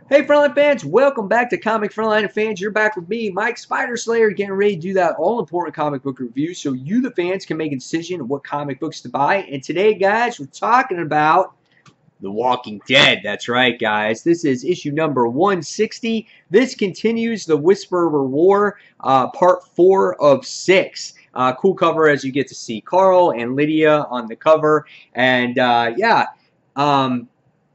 Hey Frontline fans, welcome back to Comic Frontline fans. You're back with me, Mike Spider Slayer, getting ready to do that all-important comic book review so you, the fans, can make a decision of what comic books to buy. And today, guys, we're talking about The Walking Dead. That's right, guys. This is issue number 160. This continues the Whisperer War, part 4 of 6. Cool cover as you get to see Carl and Lydia on the cover. And,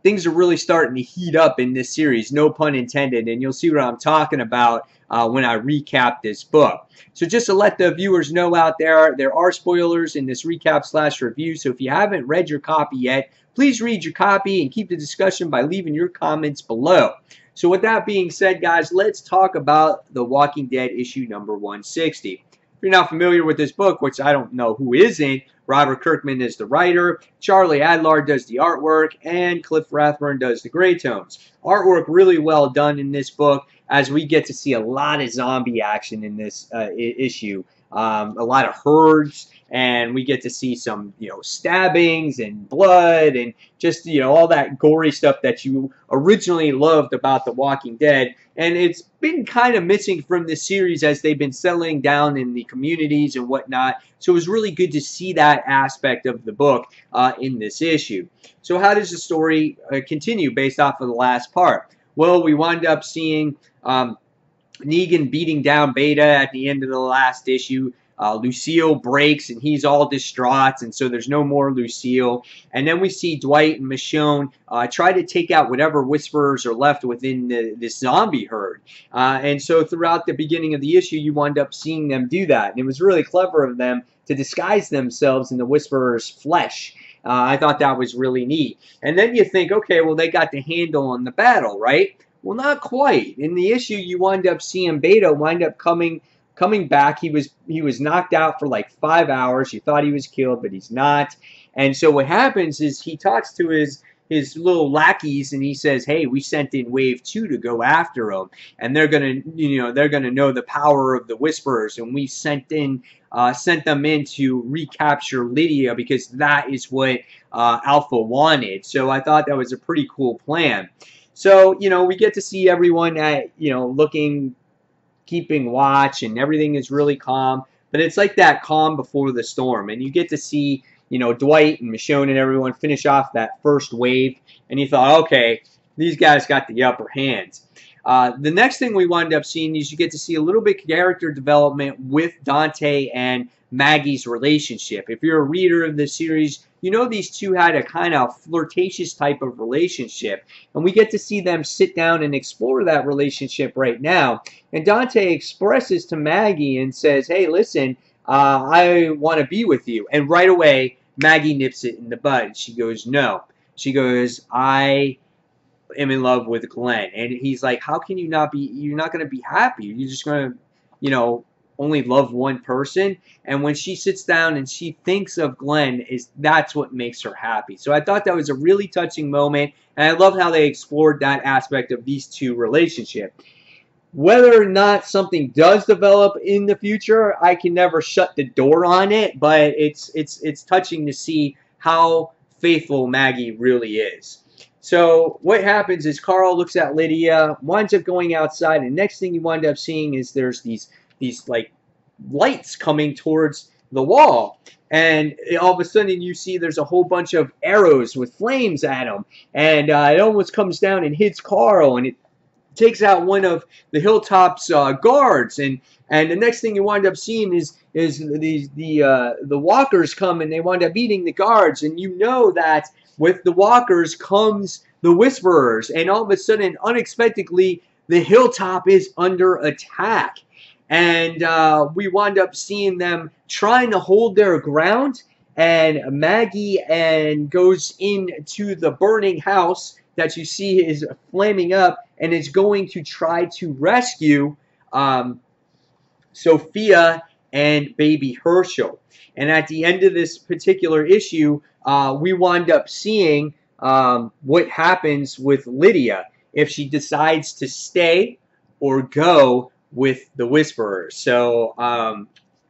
things are really starting to heat up in this series, no pun intended, and you'll see what I'm talking about when I recap this book. So just to let the viewers know out there, there are spoilers in this recap/review, so if you haven't read your copy yet, please read your copy and keep the discussion by leaving your comments below. So with that being said, guys, let's talk about The Walking Dead issue number 160. If you're not familiar with this book, which I don't know who isn't, Robert Kirkman is the writer, Charlie Adlard does the artwork, and Cliff Rathburn does the gray tones. Artwork really well done in this book, as we get to see a lot of zombie action in this issue. A lot of herds, and we get to see some, stabbings and blood and just, all that gory stuff that you originally loved about The Walking Dead. And it's been kind of missing from this series as they've been settling down in the communities and whatnot. So it was really good to see that aspect of the book in this issue. So how does the story continue based off of the last part? Well, we wind up seeing Negan beating down Beta at the end of the last issue. Lucille breaks and he's all distraught, and so there's no more Lucille. And then we see Dwight and Michonne try to take out whatever Whisperers are left within this zombie herd. And so throughout the beginning of the issue, you wind up seeing them do that. And it was really clever of them to disguise themselves in the Whisperer's flesh. I thought that was really neat. And then you think, okay, well, they got the handle on the battle, right? Well, not quite. In the issue, you wind up seeing Beta wind up coming back. He was knocked out for like 5 hours. You thought he was killed, but he's not. And so what happens is he talks to his little lackeys and he says, "Hey, we sent in Wave 2 to go after him, and they're gonna know the power of the Whisperers, and we sent them in to recapture Lydia because that is what Alpha wanted." So I thought that was a pretty cool plan. So we get to see everyone at keeping watch, and everything is really calm, but it's like that calm before the storm, and you get to see Dwight and Michonne and everyone finish off that first wave, and you thought, okay, these guys got the upper hand. The next thing we wind up seeing is you get to see a little bit of character development with Dante and Maggie's relationship. If you're a reader of the series, you know these two had a kind of flirtatious type of relationship, and we get to see them sit down and explore that relationship right now. And Dante expresses to Maggie and says, "Hey, listen, I want to be with you." And right away, Maggie nips it in the bud. She goes, "No." She goes, "I am in love with Glenn." And he's like, "How can you not be? You're not going to be happy. You're just going to, only love one person." And when she sits down and she thinks of Glenn, that's what makes her happy. So I thought that was a really touching moment, and I loved how they explored that aspect of these two relationships. Whether or not something does develop in the future, I can never shut the door on it, but it's touching to see how faithful Maggie really is. So what happens is Carl looks at Lydia, winds up going outside, and next thing you wind up seeing is there's these like lights coming towards the wall, and all of a sudden you see there's a whole bunch of arrows with flames at them, and it almost comes down and hits Carl, and it takes out one of the Hilltop's guards, and the next thing you wind up seeing is the walkers come, and they wind up beating the guards, and you know that with the walkers comes the Whisperers, and all of a sudden, unexpectedly, the Hilltop is under attack. And we wind up seeing them trying to hold their ground, and Maggie goes into the burning house that you see is flaming up, and is going to try to rescue Sophia and baby Herschel. And at the end of this particular issue, we wind up seeing what happens with Lydia if she decides to stay or go with the Whisperers. So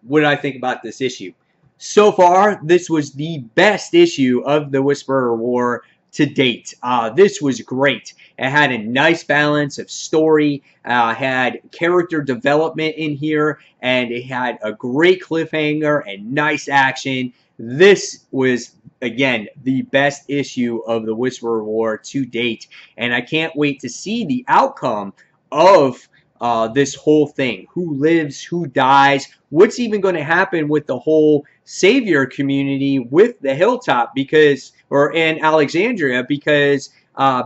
what did I think about this issue? So far, this was the best issue of the Whisperer War to date. This was great. It had a nice balance of story, had character development in here, and it had a great cliffhanger and nice action. This was, again, the best issue of the Whisperer War to date, and I can't wait to see the outcome of this whole thing. Who lives, who dies, what's even going to happen with the whole Savior community with the Hilltop, because, or in Alexandria, because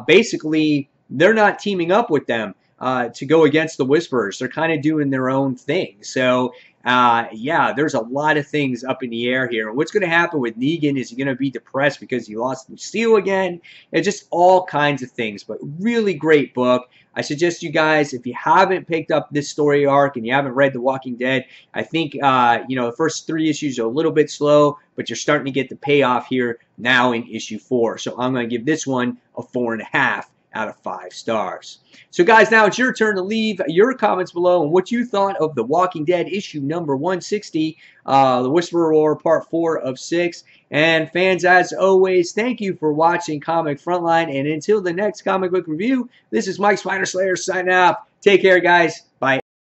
basically they're not teaming up with them to go against the Whisperers. They're kind of doing their own thing. So yeah, there's a lot of things up in the air here. And what's going to happen with Negan? Is he going to be depressed because he lost Lucille again? It's just all kinds of things. But really great book. I suggest you guys, if you haven't picked up this story arc and you haven't read The Walking Dead, I think, you know, the first 3 issues are a little bit slow, but you're starting to get the payoff here now in issue 4. So I'm going to give this one a 4.5 out of 5 stars. So guys, now it's your turn to leave your comments below on what you thought of The Walking Dead issue number 160, The Whisperer War part 4 of 6. And fans, as always, thank you for watching Comic Frontline. And until the next comic book review, this is Mike Spider Slayer signing off. Take care, guys. Bye.